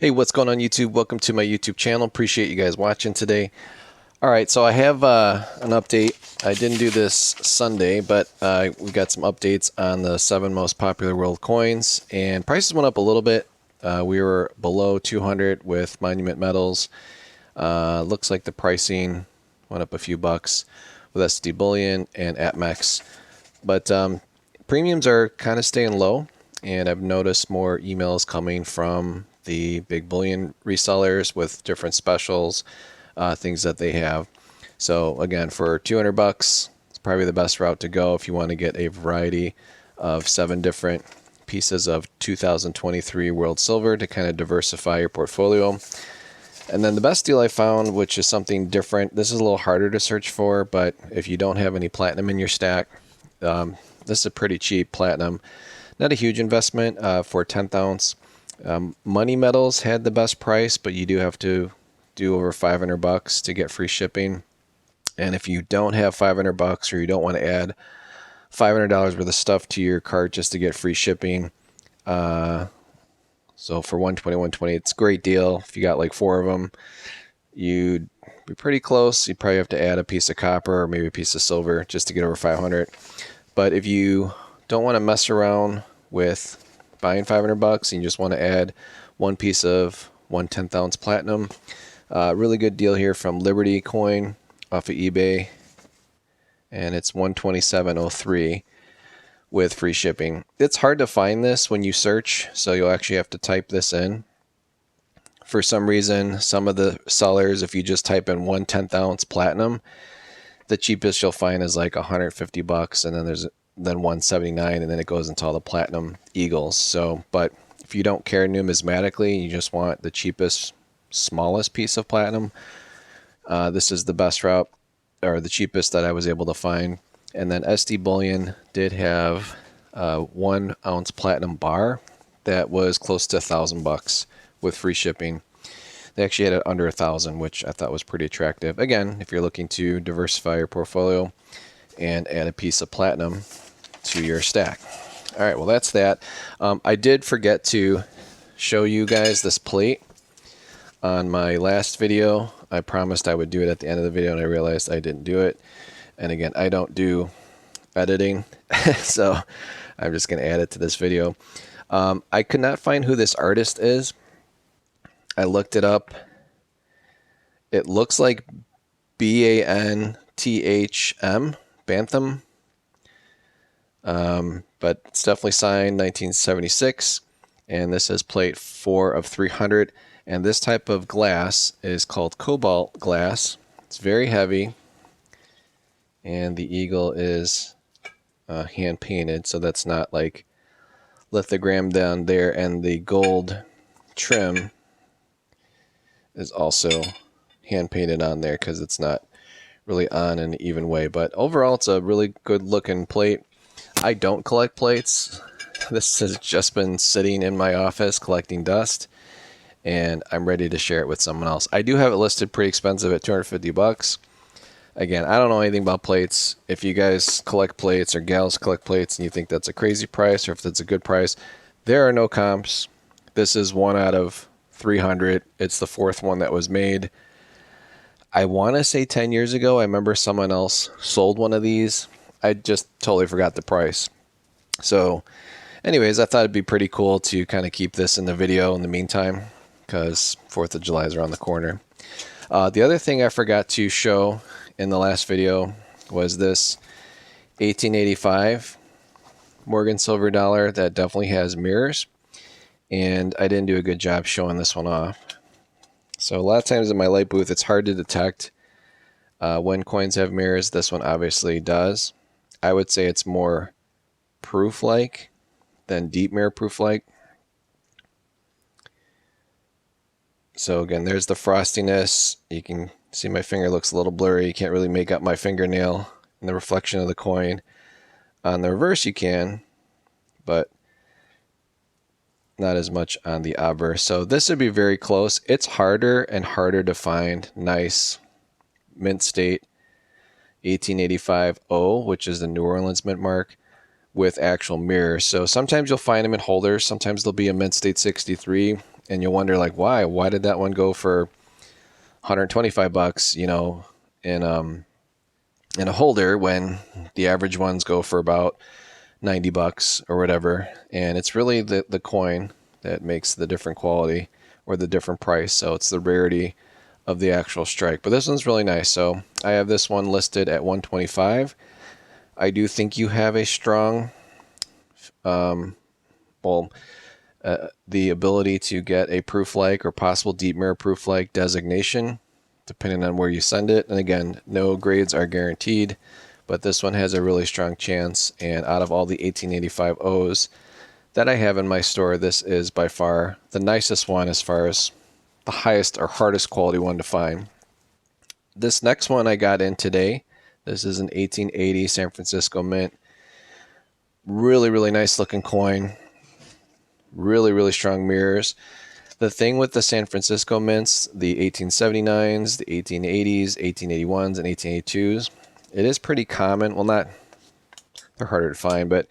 Hey, what's going on YouTube? Welcome to my YouTube channel. Appreciate you guys watching today. All right, so I have an update. I didn't do this Sunday, but we got some updates on the 7 most popular world coins, and prices went up a little bit. We were below 200 with Monument Metals. Looks like the pricing went up a few bucks with SD Bullion and APMEX, but premiums are kind of staying low, and I've noticed more emails coming from the big bullion resellers with different specials, things that they have. So again, for 200 bucks, it's probably the best route to go if you want to get a variety of 7 different pieces of 2023 World Silver to kind of diversify your portfolio. And then the best deal I found, which is something different, this is a little harder to search for, but if you don't have any platinum in your stack, this is a pretty cheap platinum. Not a huge investment for 10th ounce. Money Metals had the best price, but you do have to do over 500 bucks to get free shipping. And if you don't have 500 bucks or you don't want to add $500 worth of stuff to your cart just to get free shipping, so for 120, it's a great deal. If you got like 4 of them, you'd be pretty close. You'd probably have to add a piece of copper or maybe a piece of silver just to get over 500. But if you don't want to mess around with buying 500 bucks and you just want to add one piece of 1/10 ounce platinum, really good deal here from Liberty Coin off of eBay, and it's 127.03 with free shipping. It's hard to find this when you search, so you'll actually have to type this in. For some reason, some of the sellers, if you just type in 1/10 ounce platinum, the cheapest you'll find is like 150 bucks, and then there's 179, and then it goes into all the platinum eagles. So, but if you don't care numismatically, you just want the cheapest, smallest piece of platinum, this is the best route, or the cheapest that I was able to find. And then SD Bullion did have 1 ounce platinum bar that was close to $1,000 with free shipping. They actually had it under 1,000, which I thought was pretty attractive. Again, if you're looking to diversify your portfolio and add a piece of platinum to your stack. All right, well, that's that. I did forget to show you guys this plate on my last video. I promised I would do it at the end of the video, and I realized I didn't do it. And again, I don't do editing, so I'm just going to add it to this video. I could not find who this artist is. I looked it up. It looks like Banthm, Bantham, but it's definitely signed 1976, and this is plate 4 of 300. And this type of glass is called cobalt glass. It's very heavy, and the eagle is hand painted, so that's not like lithogram down there, and the gold trim is also hand painted on there because it's not really on in an even way. But overall, it's a really good looking plate. I don't collect plates. This has just been sitting in my office collecting dust, and I'm ready to share it with someone else. I do have it listed pretty expensive at 250 bucks. Again, I don't know anything about plates. If you guys collect plates or gals collect plates and you think that's a crazy price or if that's a good price, there are no comps. This is 1 out of 300. It's the 4th one that was made. I want to say 10 years ago. I remember someone else sold one of these. I just totally forgot the price. So anyways, I thought it'd be pretty cool to kind of keep this in the video in the meantime, because 4th of July is around the corner. The other thing I forgot to show in the last video was this 1885 Morgan silver dollar that definitely has mirrors, and I didn't do a good job showing this one off. So a lot of times in my light booth, it's hard to detect when coins have mirrors. This one obviously does. I would say it's more proof-like than deep mirror proof-like. So again, there's the frostiness. You can see my finger looks a little blurry. You can't really make out my fingernail in the reflection of the coin. On the reverse you can, but not as much on the obverse. So this would be very close. It's harder and harder to find nice mint state 1885 O, which is the New Orleans mint mark, with actual mirrors. So sometimes you'll find them in holders. Sometimes they'll be a mint state 63. And you'll wonder like, why did that one go for 125 bucks, you know, in a holder when the average ones go for about 90 bucks or whatever. And it's really the coin that makes the different quality or the different price. So it's the rarity of the actual strike. But this one's really nice. So I have this one listed at 125. I do think you have a strong, the ability to get a proof like or possible deep mirror proof like designation, depending on where you send it. And again, no grades are guaranteed, but this one has a really strong chance. And out of all the 1885 O's that I have in my store, this is by far the nicest one as far as the highest or hardest quality one to find. This next one I got in today. This is an 1880 San Francisco Mint. Really, really nice looking coin. Really, really strong mirrors. The thing with the San Francisco mints, the 1879s, the 1880s, 1881s, and 1882s, it is pretty common. Well, not, they're harder to find, but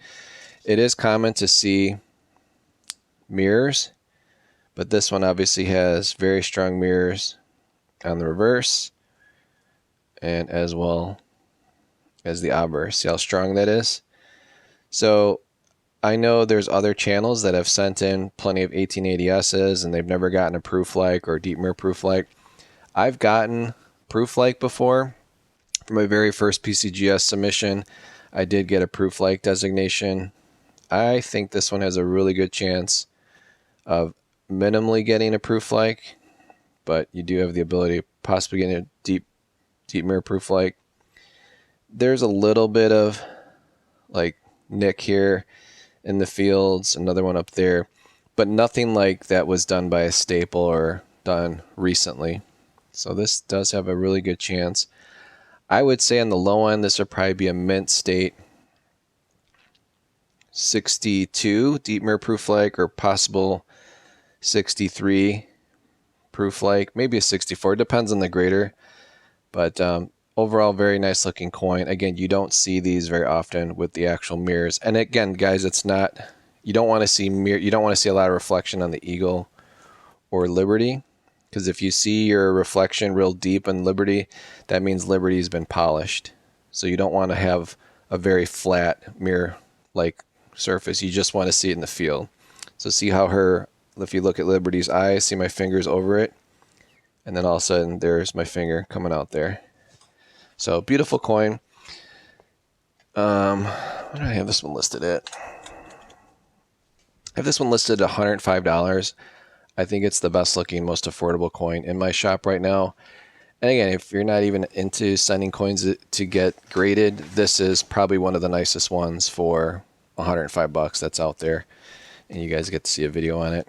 it is common to see mirrors. But this one obviously has very strong mirrors on the reverse and as well as the obverse. See how strong that is? So I know there's other channels that have sent in plenty of 1880S's and they've never gotten a proof like or deep mirror proof like. I've gotten proof like before. For my very first PCGS submission, I did get a proof like designation. I think this one has a really good chance of minimally getting a proof like, but you do have the ability of possibly getting a deep mirror proof like. There's a little bit of like nick here in the fields, another one up there, but nothing like that was done by a staple or done recently. So this does have a really good chance. I would say on the low end, this would probably be a mint state 62 deep mirror proof like, or possible 63 proof like, maybe a 64, depends on the grader. But overall, very nice looking coin. Again, you don't see these very often with the actual mirrors. And again, guys, it's not, you don't want to see a lot of reflection on the Eagle or Liberty, because if you see your reflection real deep in Liberty, that means Liberty's been polished. So you don't want to have a very flat mirror like surface. You just want to see it in the field. So see how if you look at Liberty's eyes, see my fingers over it, and then all of a sudden there's my finger coming out there. So beautiful coin. What do I have this one listed at? I have this one listed at $105. I think it's the best looking, most affordable coin in my shop right now. And again, if you're not even into sending coins to get graded, this is probably one of the nicest ones for $105 that's out there. And you guys get to see a video on it.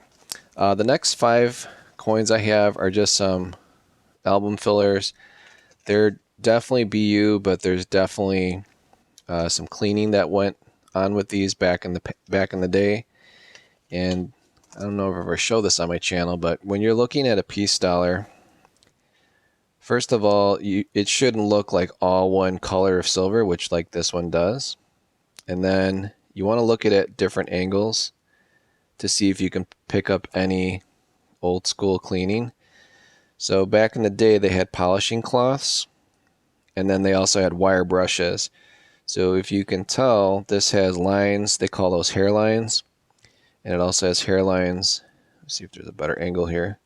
The next 5 coins I have are just some album fillers. They're definitely BU, but there's definitely some cleaning that went on with these back in the day. And I don't know if I ever show this on my channel, but when you're looking at a piece dollar, first of all, it shouldn't look like all one color of silver, which like this one does. And then you want to look at it at different angles to see if you can pick up any old school cleaning. So back in the day, they had polishing cloths, and then they also had wire brushes. So if you can tell, this has lines, they call those hairlines, and it also has hairlines. Let's see if there's a better angle here.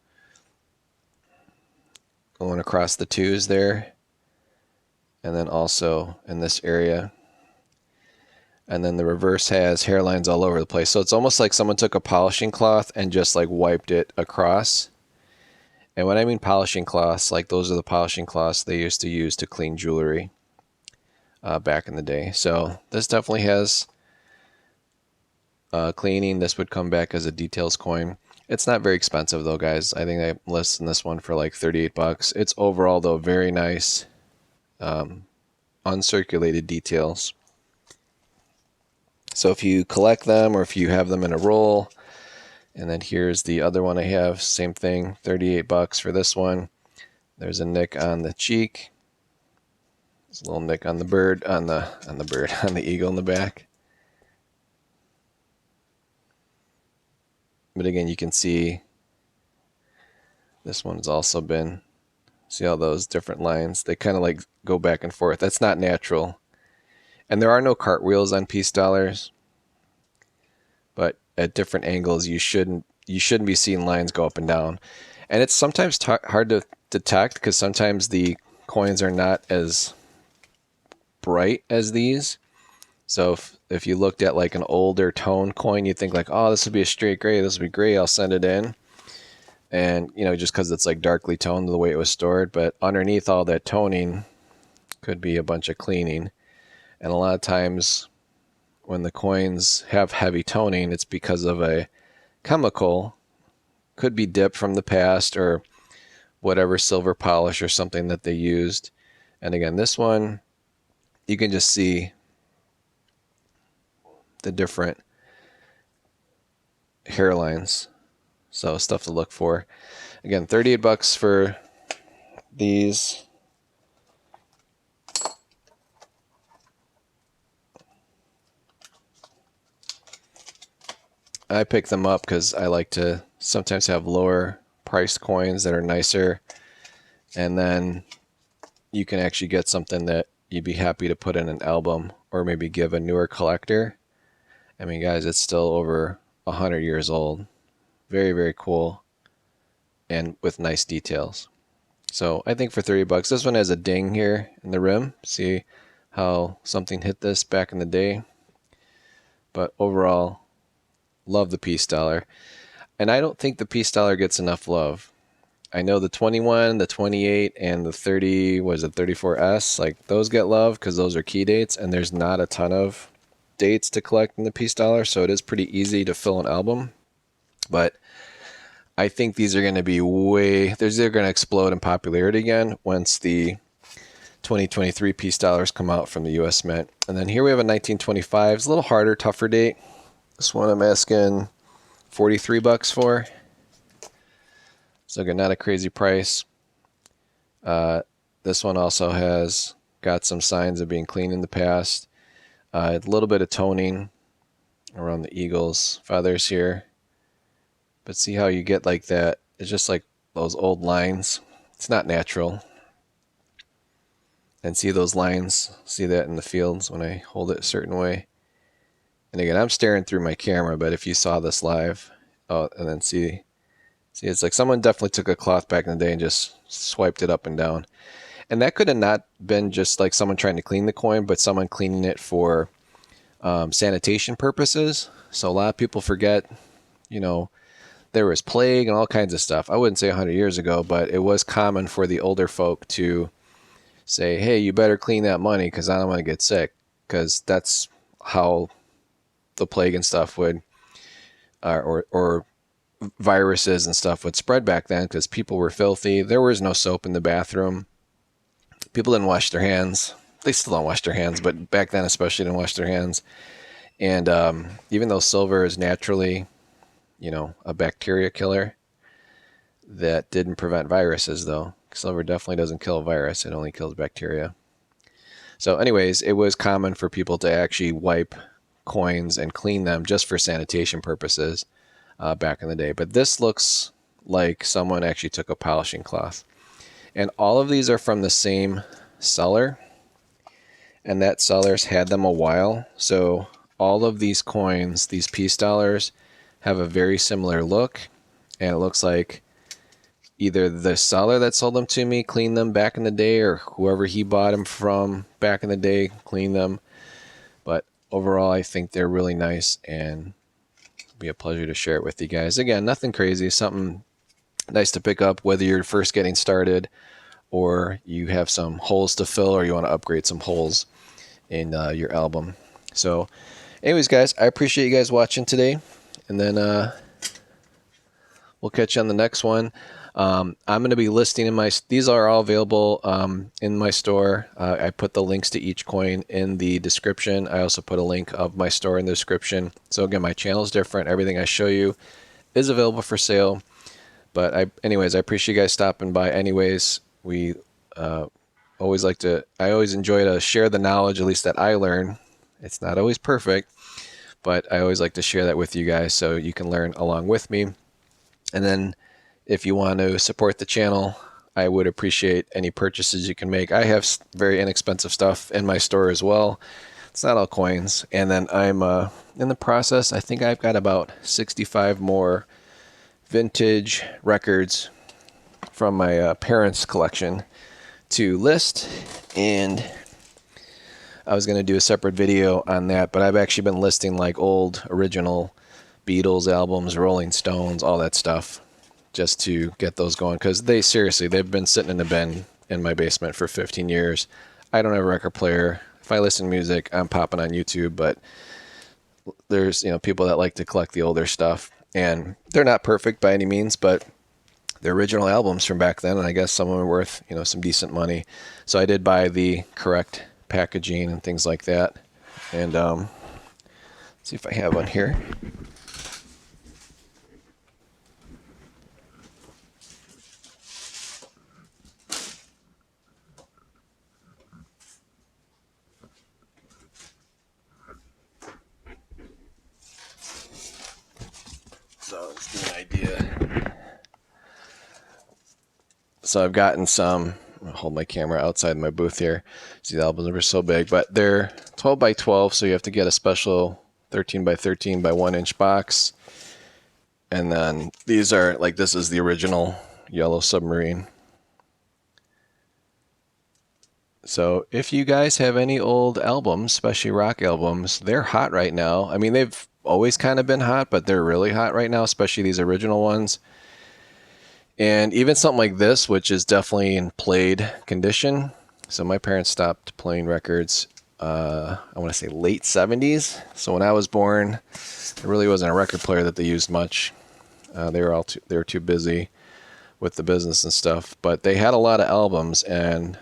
Going across the twos there, and then also in this area. And then the reverse has hairlines all over the place. So it's almost like someone took a polishing cloth and just like wiped it across. And when I mean polishing cloths, like those are the polishing cloths they used to use to clean jewelry back in the day. So this definitely has cleaning. This would come back as a details coin. It's not very expensive though, guys. I think I'm listing this one for like $38. It's overall though very nice uncirculated details. So if you collect them or if you have them in a roll, and then here's the other one I have, same thing, $38 for this one. There's a nick on the cheek. There's a little nick on the bird, on the eagle in the back. But again, you can see This one's also been, see all those different lines? They kind of like go back and forth. That's not natural. And there are no cartwheels on piece dollars, but at different angles you shouldn't be seeing lines go up and down. And it's sometimes hard to detect because sometimes the coins are not as bright as these. So if you looked at like an older tone coin, you'd think like, oh, this would be a straight gray, this would be gray, I'll send it in. And you know, just because it's like darkly toned the way it was stored, but underneath all that toning could be a bunch of cleaning. And a lot of times when the coins have heavy toning, it's because of a chemical, could be dip from the past or whatever silver polish or something that they used. And again, this one, you can just see the different hairlines. So stuff to look for. Again, 38 bucks for these. I pick them up because I like to sometimes have lower priced coins that are nicer, and then you can actually get something that you'd be happy to put in an album or maybe give a newer collector. I mean, guys, it's still over 100 years old. Very, very cool and with nice details. So I think for 30 bucks, this one has a ding here in the rim. See how something hit this back in the day. But overall, love the piece dollar. And I don't think the piece dollar gets enough love. I know the 21, the 28, and the 30, was it 34S? Like those get love because those are key dates, and there's not a ton of dates to collect in the piece dollar, so it is pretty easy to fill an album. But I think these are going to be they're going to explode in popularity again once the 2023 piece dollars come out from the US Mint. And then here we have a 1925. It's a little harder, tougher date. This one I'm asking 43 bucks for. So again, not a crazy price. This one also has got some signs of being cleaned in the past. A little bit of toning around the eagle's feathers here. But see how you get like that? It's just like those old lines. It's not natural. And see those lines? See that in the fields when I hold it a certain way? And again, I'm staring through my camera, but if you saw this live, oh, and then see, it's like someone definitely took a cloth back in the day and just swiped it up and down. And that could have not been just like someone trying to clean the coin, but someone cleaning it for sanitation purposes. So a lot of people forget, you know, there was plague and all kinds of stuff. I wouldn't say 100 years ago, but it was common for the older folk to say, hey, you better clean that money because I don't want to get sick, because that's how the plague and stuff would, or viruses and stuff would spread back then, because people were filthy. There was no soap in the bathroom. People didn't wash their hands. They still don't wash their hands, but back then especially didn't wash their hands. And even though silver is naturally, you know, a bacteria killer, that didn't prevent viruses though. Silver definitely doesn't kill a virus. It only kills bacteria. So anyways, it was common for people to actually wipe coins and clean them just for sanitation purposes back in the day. But this looks like someone actually took a polishing cloth. And all of these are from the same seller. And that seller's had them a while. So all of these coins, these piece dollars, have a very similar look. And it looks like either the seller that sold them to me cleaned them back in the day, or whoever he bought them from back in the day cleaned them. But overall, I think they're really nice, and it'll be a pleasure to share it with you guys. Again, nothing crazy, something nice to pick up, whether you're first getting started or you have some holes to fill, or you want to upgrade some holes in your album. So anyways, guys, I appreciate you guys watching today, and then we'll catch you on the next one. I'm going to be listing these are all available in my store. I put the links to each coin in the description. I also put a link of my store in the description. So again, my channel is different. Everything I show you is available for sale. But anyways, I appreciate you guys stopping by anyways. We I always enjoy to share the knowledge, at least that I learn. It's not always perfect, but I always like to share that with you guys so you can learn along with me. And then if you want to support the channel, I would appreciate any purchases you can make. I have very inexpensive stuff in my store as well. It's not all coins. And then I'm in the process, I think I've got about 65 more vintage records from my parents' collection to list. And I was going to do a separate video on that, but I've actually been listing like old original Beatles albums, Rolling Stones, all that stuff, just to get those going, because they've been sitting in the bin in my basement for 15 years. I don't have a record player. If I listen to music, I'm popping on YouTube, but there's people that like to collect the older stuff, and they're not perfect by any means, but they're original albums from back then, and I guess some of them are worth some decent money. So I did buy the correct packaging and things like that. And let's see if I have one here. So let's give you an idea. So I've gotten some. I'll hold my camera outside my booth here. See, the albums are so big, but they're 12 by 12, so you have to get a special 13 by 13 by 1 inch box. And then these are like, this is the original Yellow Submarine. So if you guys have any old albums, especially rock albums, they're hot right now. I mean, they've always kind of been hot, but they're really hot right now, especially these original ones. And even something like this, which is definitely in played condition. So my parents stopped playing records, I want to say late 70s. So when I was born, there really wasn't a record player that they used much. They were too busy with the business and stuff. But they had a lot of albums, and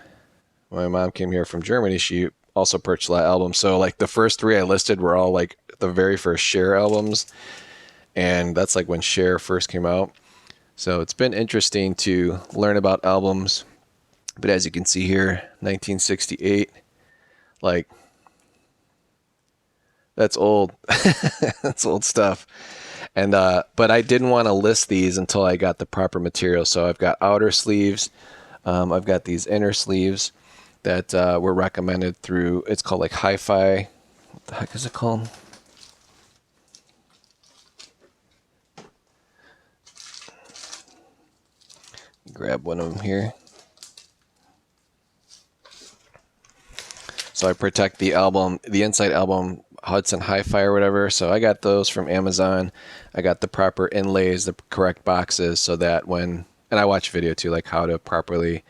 when my mom came here from Germany, she also purchased a lot of albums. So like the first 3 I listed were all like the very first Cher albums, and that's like when Cher first came out. So it's been interesting to learn about albums. But as you can see here, 1968, like, that's old. That's old stuff. And but I didn't want to list these until I got the proper material. So I've got outer sleeves. I've got these inner sleeves that were recommended through, it's called like Hi-Fi. What the heck is it called? Grab one of them here. So I protect the album, the inside album, Hudson Hi-Fi or whatever. So I got those from Amazon. I got the proper inlays, the correct boxes, so that when, and I watch video too, like how to properly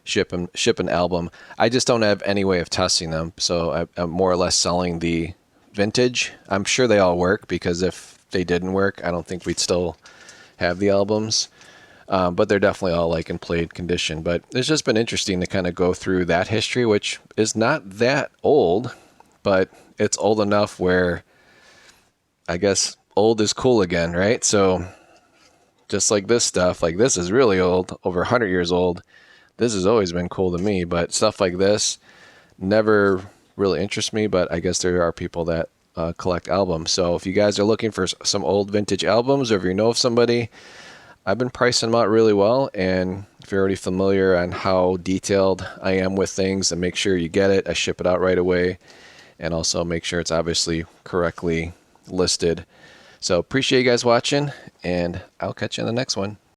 ship an album. I just don't have any way of testing them. So I'm more or less selling the vintage. I'm sure they all work, because if they didn't work, I don't think we'd still have the albums. But they're definitely all like in played condition. But it's just been interesting to kind of go through that history, which is not that old, but it's old enough where I guess old is cool again, right? So just like this stuff, like this is really old, over 100 years old. This has always been cool to me, but stuff like this never really interests me. But I guess there are people that collect albums. So if you guys are looking for some old vintage albums, or if you know of somebody, I've been pricing them out really well, and if you're already familiar on how detailed I am with things, and make sure you get it, I ship it out right away, and also make sure it's obviously correctly listed. So appreciate you guys watching, and I'll catch you in the next one.